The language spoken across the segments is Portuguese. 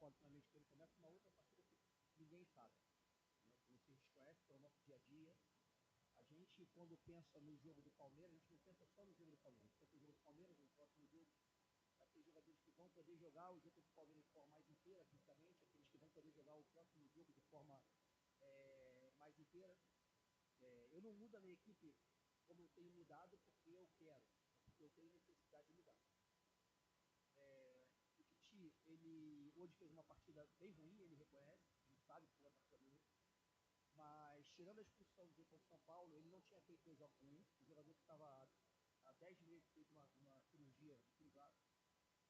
quando normalmente quando começa uma outra partida que ninguém sabe. Né? Que vocês conhecem, é o nosso dia a dia. A gente, quando pensa no jogo do Palmeiras, a gente não pensa só no jogo do Palmeiras. A gente pensa no jogo do Palmeiras, no próximo jogo. Aqueles jogadores que vão poder jogar o jogo do Palmeiras de forma mais inteira, fisicamente. Aqueles que vão poder jogar o próximo jogo de forma mais inteira. Eu não mudo a minha equipe como eu tenho mudado porque eu quero, porque eu tenho necessidade de mudar. O Titi, ele hoje fez uma partida bem ruim, ele reconhece, ele sabe que foi uma partida ruim, mas tirando a expulsão do contra São Paulo, ele não tinha feito dois jogos ruins. O jogador que estava há 10 meses fez uma cirurgia de privado,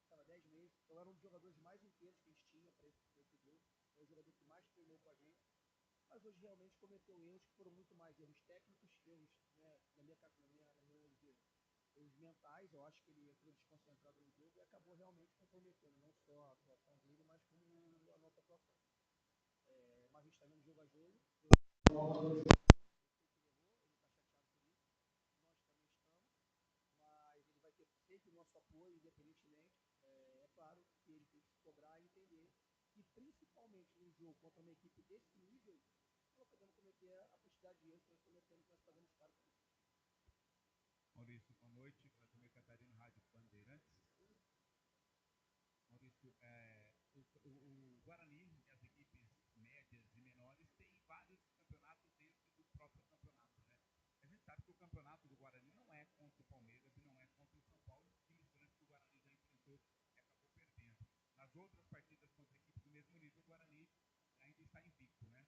estava 10 meses, então era um dos jogadores mais inteiros que a gente tinha para esse jogo, é o jogador que mais treinou com a gente. Mas hoje realmente cometeu erros que foram muito mais erros técnicos, erros, né, na minha erros mentais. Eu acho que ele entrou desconcentrado no jogo e acabou realmente comprometendo não só a atuação dele, mas como a nossa atuação. Mas a gente está vendo jogo a jogo. Ele está chateado por isso, nós também estamos, mas ele vai ter sempre o nosso apoio, independentemente. É claro que ele tem que se cobrar e entender que, principalmente no jogo contra uma equipe desse nível, nós podemos cometer a quantidade de erros que nós cometemos, nós fazemos parte disso. Maurício, boa noite. Vladimir Catarino, Rádio Bandeirantes. Maurício, o Guarani e as equipes médias e menores têm vários campeonatos dentro do próprio campeonato, né? A gente sabe que o campeonato do Guarani não é contra o Palmeiras e não é contra o São Paulo, times grandes que o Guarani já enfrentou e acabou perdendo. Nas outras partidas contra equipes do mesmo nível, o Guarani ainda está invicto, né?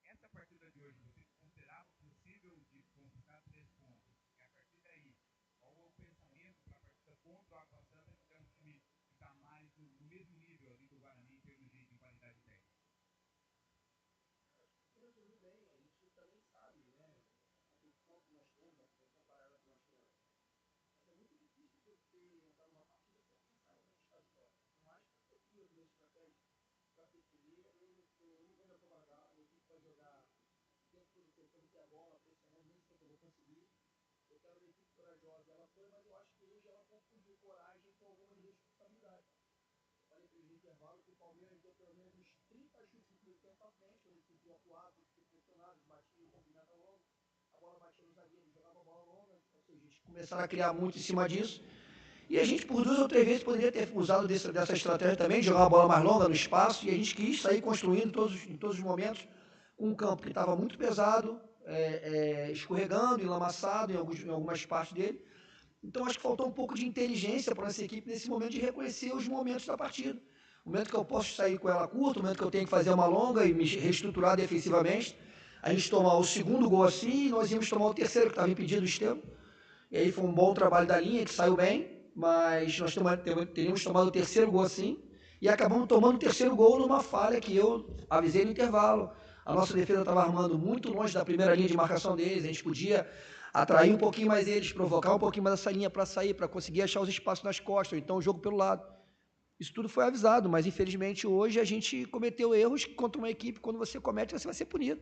Essa partida de hoje, você considerava possível de conquistar 3 pontos? E a partir daí, qual é o pensamento para a partida contra o Água Santa, que é um time que está mais no mesmo nível ali do Guarani em termos de qualidade técnica? Tudo bem, a gente também sabe, né? A função que nós temos, a função parada que nós temos. Mas é muito difícil você entrar numa partida sem pensar em conquistar a vitória. Não acho que eu crio minha estratégia para perceber. Eu não vou me acomodar, a equipe vai jogar o tempo todo tentando ter a bola, pressionando, nem sempre eu vou conseguir. Eu quero uma equipe corajosa, ela foi, mas eu acho que hoje ela confundiu coragem com algumas responsabilidades. Eu falei para eles no intervalo que o Palmeiras deu pelo menos uns 30 chutes no primeiro tempo à frente, quando eles sentiam acuados, pressionados, batiam com combinada longa, a bola batia no zagueiro, jogava a bola longa, ou seja, eles começaram a criar muito em cima disso. E a gente, por 2 ou 3 vezes, poderia ter usado dessa estratégia também, de jogar a bola mais longa no espaço, e a gente quis sair construindo em todos os momentos, com um campo que estava muito pesado, escorregando, enlamaçado em algumas partes dele. Então, acho que faltou um pouco de inteligência para essa equipe nesse momento de reconhecer os momentos da partida. O momento que eu posso sair com ela curta, o momento que eu tenho que fazer uma longa e me reestruturar defensivamente. A gente tomar o segundo gol assim, e nós íamos tomar o terceiro, que estava impedido o Estevam. E aí foi um bom trabalho da linha, que saiu bem, mas nós teríamos tomado o terceiro gol assim, e acabamos tomando o terceiro gol numa falha que eu avisei no intervalo. A nossa defesa estava armando muito longe da primeira linha de marcação deles, a gente podia atrair um pouquinho mais eles, provocar um pouquinho mais essa linha para sair, para conseguir achar os espaços nas costas, ou então o jogo pelo lado. Isso tudo foi avisado, mas infelizmente hoje a gente cometeu erros contra uma equipe, quando você comete, você vai ser punido.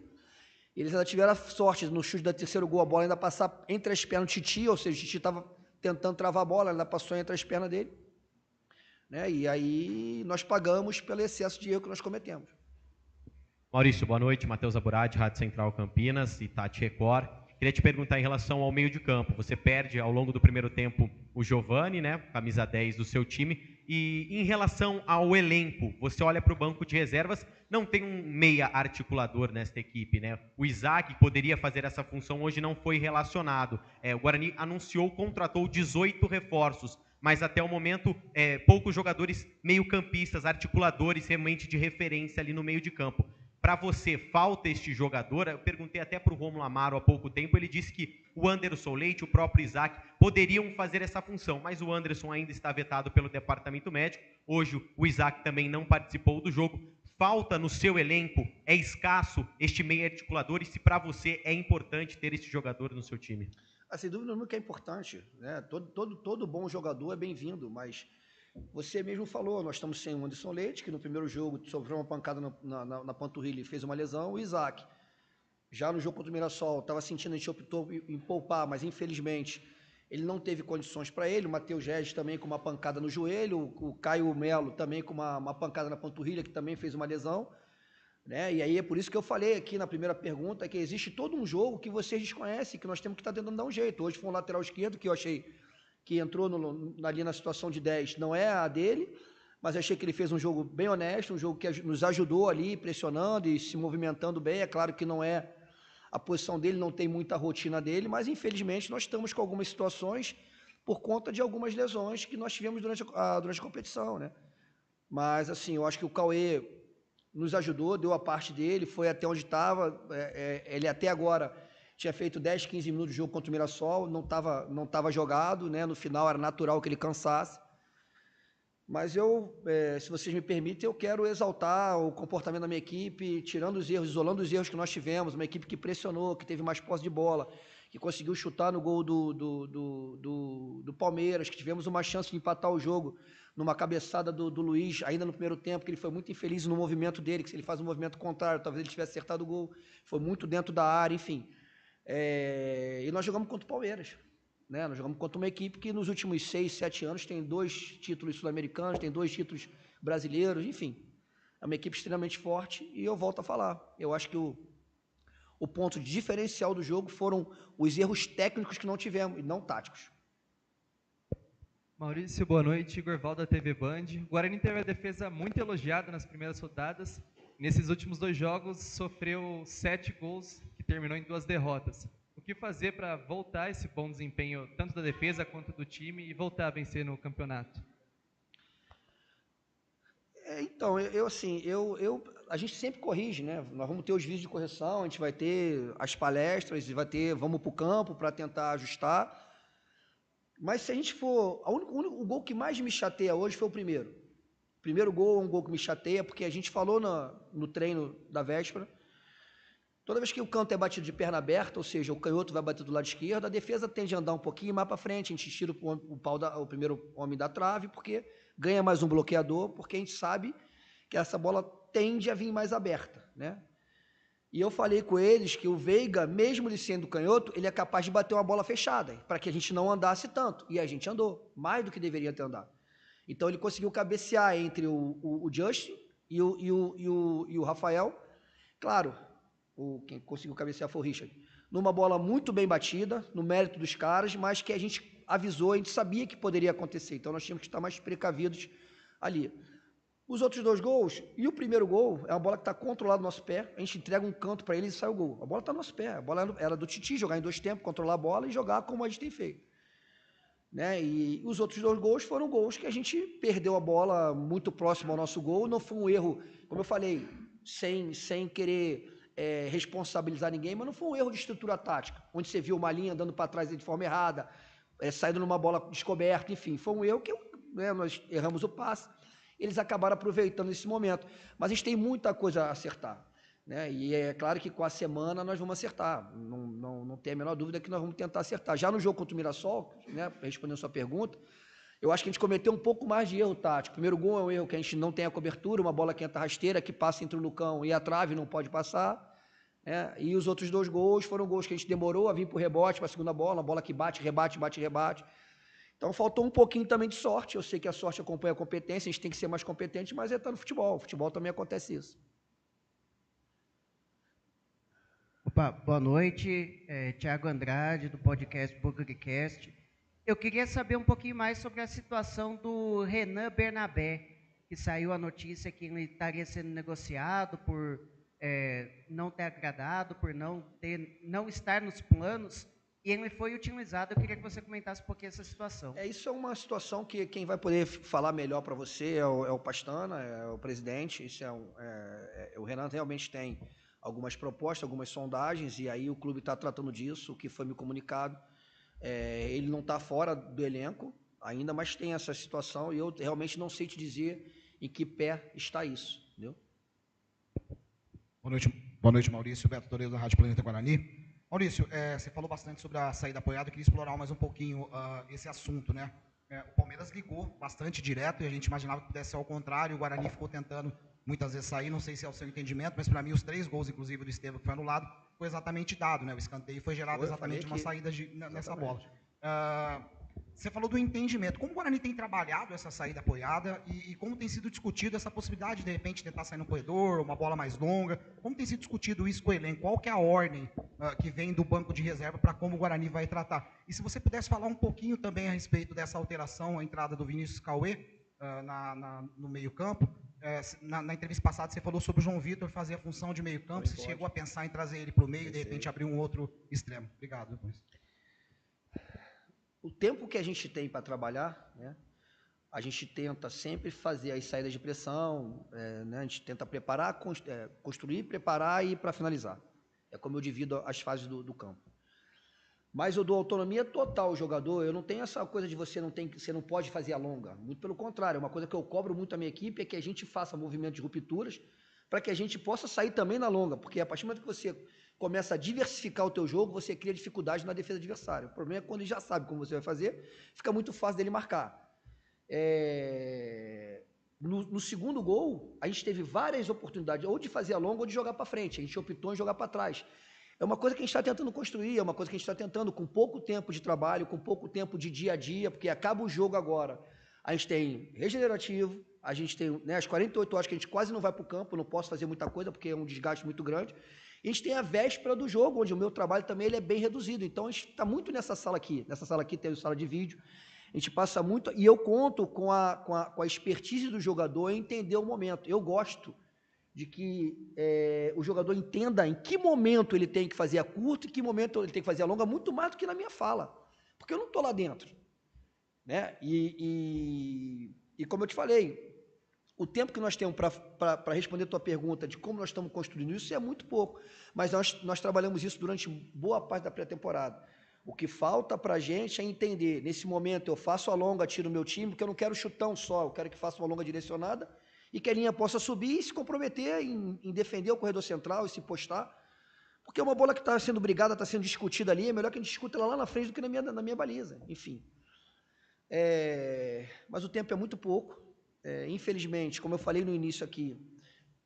Eles ainda tiveram a sorte no chute do terceiro gol, a bola ainda passar entre as pernas do Titi, ou seja, o Titi estava tentando travar a bola, ainda passou entre as pernas dele. Né? E aí nós pagamos pelo excesso de erro que nós cometemos. Maurício, boa noite. Matheus Aburadi, Rádio Central Campinas e Tati Record. Queria te perguntar em relação ao meio de campo. Você perde ao longo do primeiro tempo o Giovani, né, camisa 10 do seu time. E em relação ao elenco, você olha para o banco de reservas, não tem um meia articulador nesta equipe, né? O Isaac poderia fazer essa função, hoje não foi relacionado. O Guarani anunciou, contratou 18 reforços, mas até o momento poucos jogadores meio-campistas, articuladores realmente de referência ali no meio de campo. Para você, falta este jogador? Eu perguntei até para o Rômulo Amaro há pouco tempo, ele disse que o Anderson Leite, o próprio Isaac, poderiam fazer essa função, mas o Anderson ainda está vetado pelo departamento médico. Hoje o Isaac também não participou do jogo. Falta no seu elenco, é escasso este meio articulador, e se para você é importante ter este jogador no seu time? Sem dúvida nenhuma que é importante, né? Todo bom jogador é bem-vindo, mas você mesmo falou, nós estamos sem o Anderson Leite, que no primeiro jogo sofreu uma pancada na panturrilha e fez uma lesão, o Isaac. Já no jogo contra o Mirassol, estava sentindo, a gente optou em poupar, mas infelizmente ele não teve condições para ele, o Matheus Regis também com uma pancada no joelho, o Caio Melo também com uma pancada na panturrilha, que também fez uma lesão, né? E aí é por isso que eu falei aqui na primeira pergunta, que existe todo um jogo que vocês desconhecem, que nós temos que estar tentando dar um jeito. Hoje foi um lateral esquerdo, que eu achei que entrou ali na situação de 10, não é a dele, mas eu achei que ele fez um jogo bem honesto, um jogo que nos ajudou ali, pressionando e se movimentando bem. É claro que não é a posição dele, não tem muita rotina dele, mas infelizmente nós estamos com algumas situações por conta de algumas lesões que nós tivemos durante a competição, né? Mas, assim, eu acho que o Cauê nos ajudou, deu a parte dele, foi até onde estava, ele até agora tinha feito 10, 15 minutos de jogo contra o Mirassol, não estava jogado, né? No final era natural que ele cansasse. Mas se vocês me permitem, eu quero exaltar o comportamento da minha equipe, tirando os erros, isolando os erros que nós tivemos, uma equipe que pressionou, que teve mais posse de bola, que conseguiu chutar no gol do Palmeiras, que tivemos uma chance de empatar o jogo numa cabeçada do Luiz, ainda no primeiro tempo, que ele foi muito infeliz no movimento dele, que se ele faz um movimento contrário, talvez ele tivesse acertado o gol, foi muito dentro da área, enfim. E nós jogamos contra o Palmeiras. Né? Nós jogamos contra uma equipe que nos últimos 6, 7 anos tem 2 títulos sul-americanos, tem 2 títulos brasileiros, enfim. É uma equipe extremamente forte e eu volto a falar. Eu acho que o ponto diferencial do jogo foram os erros técnicos que não tivemos e não táticos. Maurício, boa noite. Igor Val da TV Band. O Guarani teve a defesa muito elogiada nas primeiras rodadas. Nesses últimos 2 jogos, sofreu 7 gols, que terminou em 2 derrotas. O que fazer para voltar esse bom desempenho, tanto da defesa quanto do time, e voltar a vencer no campeonato? Então, a gente sempre corrige, né? Nós vamos ter os vídeos de correção, a gente vai ter as palestras, vamos para o campo para tentar ajustar. Mas se a gente for... O gol que mais me chateia hoje foi o primeiro. O primeiro gol é um gol que me chateia, porque a gente falou no treino da véspera. Toda vez que o canto é batido de perna aberta, ou seja, o canhoto vai bater do lado esquerdo, a defesa tende a andar um pouquinho mais para frente, a gente tira o primeiro homem da trave, porque ganha mais um bloqueador, porque a gente sabe que essa bola tende a vir mais aberta, né? E eu falei com eles que o Veiga, mesmo ele sendo canhoto, ele é capaz de bater uma bola fechada, para que a gente não andasse tanto. E a gente andou, mais do que deveria ter andado. Então ele conseguiu cabecear entre o Justin e o Rafael. Claro, quem conseguiu cabecear foi o Richard. Numa bola muito bem batida, no mérito dos caras, mas que a gente avisou, a gente sabia que poderia acontecer. Então nós tínhamos que estar mais precavidos ali. Os outros 2 gols, e o primeiro gol, é uma bola que está controlada no nosso pé, a gente entrega um canto para ele e sai o gol. A bola está no nosso pé, a bola era do Titi, jogar em 2 tempos, controlar a bola e jogar como a gente tem feito. Né? E os outros 2 gols foram gols que a gente perdeu a bola muito próximo ao nosso gol, não foi um erro, como eu falei, sem querer responsabilizar ninguém, mas não foi um erro de estrutura tática, onde você viu uma linha andando para trás de forma errada, saindo numa bola descoberta, enfim, foi um erro que nós erramos o passe, eles acabaram aproveitando esse momento, mas a gente tem muita coisa a acertar, né? E é claro que com a semana nós vamos acertar, não tem a menor dúvida que nós vamos tentar acertar. Já no jogo contra o Mirassol, né, respondendo a sua pergunta, eu acho que a gente cometeu um pouco mais de erro tático. O primeiro gol é um erro que a gente não tem a cobertura, uma bola que entra rasteira, que passa entre o Lucão e a trave, não pode passar, né? E os outros 2 gols foram gols que a gente demorou a vir para o rebote, para a segunda bola, uma bola que bate, rebate, bate, rebate. Então faltou um pouquinho também de sorte. Eu sei que a sorte acompanha a competência, a gente tem que ser mais competente, mas está no futebol. No futebol também acontece isso. Opa, boa noite, Thiago Andrade, do podcast PokerCast. Eu queria saber um pouquinho mais sobre a situação do Renan Bernabé, que saiu a notícia que ele estaria sendo negociado por não ter agradado, por não estar nos planos, e ele foi utilizado. Eu queria que você comentasse um pouquinho essa situação. Isso é uma situação que quem vai poder falar melhor para você é o Pastana, é o presidente. O Renan realmente tem algumas propostas, algumas sondagens, e aí o clube está tratando disso, o que foi me comunicado. Ele não está fora do elenco ainda, mas tem essa situação, e eu realmente não sei te dizer em que pé está isso, entendeu? Boa noite, Maurício. Beto Toledo, da Rádio Planeta Guarani. Maurício, você falou bastante sobre a saída apoiada, eu queria explorar mais um pouquinho esse assunto, né? O Palmeiras ligou bastante direto e a gente imaginava que pudesse ser ao contrário, o Guarani ficou tentando muitas vezes sair, não sei se é o seu entendimento, mas para mim os 3 gols, inclusive do Estevam, que foi anulado, foi exatamente dado, né? O escanteio foi gerado exatamente de uma saída nessa bola. Você falou do entendimento. Como o Guarani tem trabalhado essa saída apoiada e como tem sido discutido essa possibilidade de repente, tentar sair no corredor, uma bola mais longa? Como tem sido discutido isso com o elenco? Qual que é a ordem que vem do banco de reserva para como o Guarani vai tratar? E se você pudesse falar um pouquinho também a respeito dessa alteração, a entrada do Vinícius Cauê no meio-campo. Na entrevista passada você falou sobre o João Vitor fazer a função de meio-campo. Você chegou a pensar em trazer ele para o meio e de repente abrir um outro extremo? Obrigado. O tempo que a gente tem para trabalhar, né, a gente tenta sempre fazer as saídas de pressão, né, a gente tenta preparar, construir, preparar e ir para finalizar. É como eu divido as fases do campo. Mas eu dou autonomia total ao jogador, eu não tenho essa coisa de você não pode fazer a longa. Muito pelo contrário, uma coisa que eu cobro muito a minha equipe é que a gente faça movimentos de rupturas para que a gente possa sair também na longa, porque a partir do momento que você começa a diversificar o teu jogo, você cria dificuldade na defesa adversária. O problema é que quando ele já sabe como você vai fazer, fica muito fácil dele marcar. No segundo gol, a gente teve várias oportunidades, ou de fazer a longa ou de jogar para frente. A gente optou em jogar para trás. É uma coisa que a gente está tentando construir, é uma coisa que a gente está tentando com pouco tempo de trabalho, com pouco tempo de dia a dia, porque acaba o jogo agora. A gente tem regenerativo, a gente tem, né, as 48 horas que a gente quase não vai para o campo, não posso fazer muita coisa porque é um desgaste muito grande. E a gente tem a véspera do jogo, onde o meu trabalho também ele é bem reduzido. Então, a gente está muito nessa sala aqui. Nessa sala aqui tem a sala de vídeo. A gente passa muito... E eu conto com a expertise do jogador em entender o momento. Eu gosto de que o jogador entenda em que momento ele tem que fazer a curta e que momento ele tem que fazer a longa, muito mais do que na minha fala. Porque eu não estou lá dentro. Né? E como eu te falei... O tempo que nós temos para responder a tua pergunta de como nós estamos construindo isso é muito pouco, mas nós trabalhamos isso durante boa parte da pré-temporada. O que falta para a gente é entender, nesse momento eu faço a longa, tiro o meu time, porque eu não quero chutão só, eu quero que faça uma longa direcionada e que a linha possa subir e se comprometer em defender o corredor central e se postar, porque uma bola que está sendo brigada, está sendo discutida ali, é melhor que a gente discuta ela lá na frente do que na minha baliza, enfim. Mas o tempo é muito pouco. Infelizmente, como eu falei no início aqui,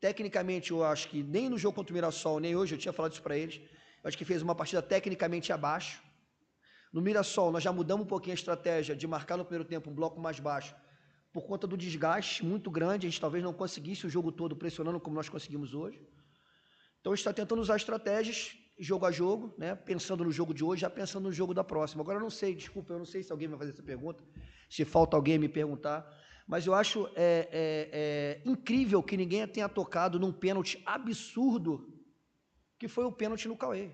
tecnicamente eu acho que nem no jogo contra o Mirassol, nem hoje, eu tinha falado isso para eles, eu acho que fez uma partida tecnicamente abaixo. No Mirassol, nós já mudamos um pouquinho a estratégia de marcar no primeiro tempo um bloco mais baixo, por conta do desgaste muito grande, a gente talvez não conseguisse o jogo todo pressionando como nós conseguimos hoje. Então, a gente está tentando usar estratégias, jogo a jogo, né, pensando no jogo de hoje, já pensando no jogo da próxima. Agora, eu não sei, desculpa, eu não sei se alguém vai fazer essa pergunta, se falta alguém me perguntar, mas eu acho incrível que ninguém tenha tocado num pênalti absurdo, que foi o pênalti no Cauê.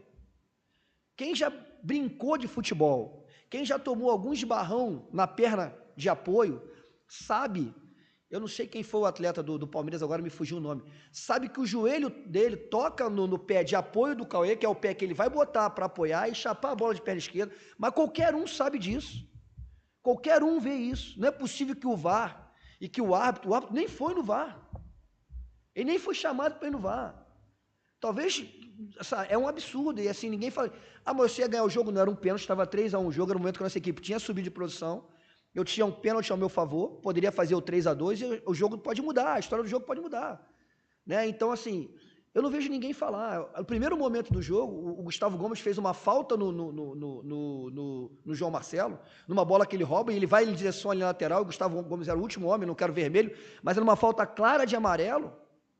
Quem já brincou de futebol, quem já tomou algum esbarrão na perna de apoio, sabe, eu não sei quem foi o atleta do Palmeiras, agora me fugiu o nome, sabe que o joelho dele toca no pé de apoio do Cauê, que é o pé que ele vai botar para apoiar e chapar a bola de perna esquerda, mas qualquer um sabe disso. Qualquer um vê isso. Não é possível que o VAR e que o árbitro nem foi no VAR. Ele nem foi chamado para ir no VAR. Talvez, é um absurdo, e assim, ninguém fala, mas você ia ganhar o jogo, não era um pênalti, estava 3-1 o jogo, era o momento que a nossa equipe tinha subido de produção, eu tinha um pênalti ao meu favor, poderia fazer o 3-2, e o jogo pode mudar, a história do jogo pode mudar. Né? Então, assim, eu não vejo ninguém falar. No primeiro momento do jogo, o Gustavo Gomes fez uma falta no João Marcelo, numa bola que ele rouba, e ele vai em direção à linha lateral, e o Gustavo Gomes era o último homem, não quero vermelho, mas era uma falta clara de amarelo,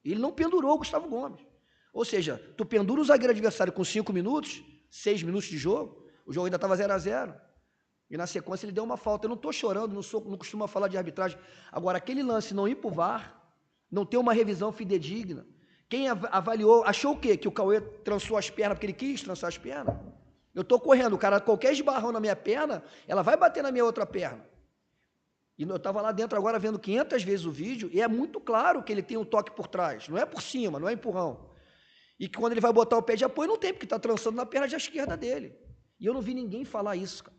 e ele não pendurou o Gustavo Gomes. Ou seja, tu pendura o zagueiro adversário com 5 minutos, 6 minutos de jogo, o jogo ainda estava 0-0, e na sequência ele deu uma falta. Eu não estou chorando, não costumo falar de arbitragem. Agora, aquele lance não ir para o VAR, não ter uma revisão fidedigna, quem avaliou, achou o quê? Que o Cauê trançou as pernas porque ele quis trançar as pernas? Eu estou correndo, o cara, qualquer esbarrão na minha perna, ela vai bater na minha outra perna. E eu estava lá dentro agora vendo 500 vezes o vídeo, e é muito claro que ele tem um toque por trás, não é por cima, não é empurrão. E que quando ele vai botar o pé de apoio, não tem, porque está trançando na perna de esquerda dele. E eu não vi ninguém falar isso, cara.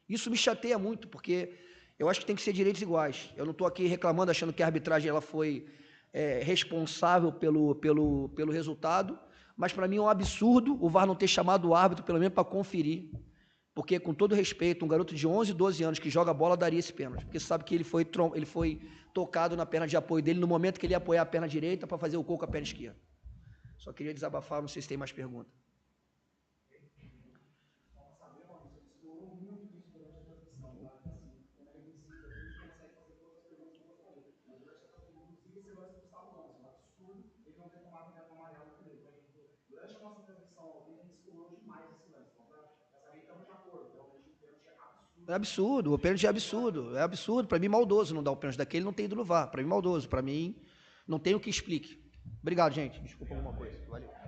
Isso me chateia muito, porque eu acho que tem que ser direitos iguais. Eu não estou aqui reclamando, achando que a arbitragem ela foi responsável pelo resultado, mas para mim é um absurdo o VAR não ter chamado o árbitro, pelo menos para conferir, porque, com todo respeito, um garoto de 11, 12 anos que joga bola daria esse pênalti, porque sabe que ele foi tocado na perna de apoio dele no momento que ele ia apoiar a perna direita para fazer o gol com a perna esquerda. Só queria desabafar, não sei se tem mais pergunta. É absurdo, o pênalti é absurdo, para mim maldoso não dar o pênalti daquele, não tem ido no VAR, para mim maldoso, para mim não tem o que explique. Obrigado, gente, desculpa alguma coisa, valeu.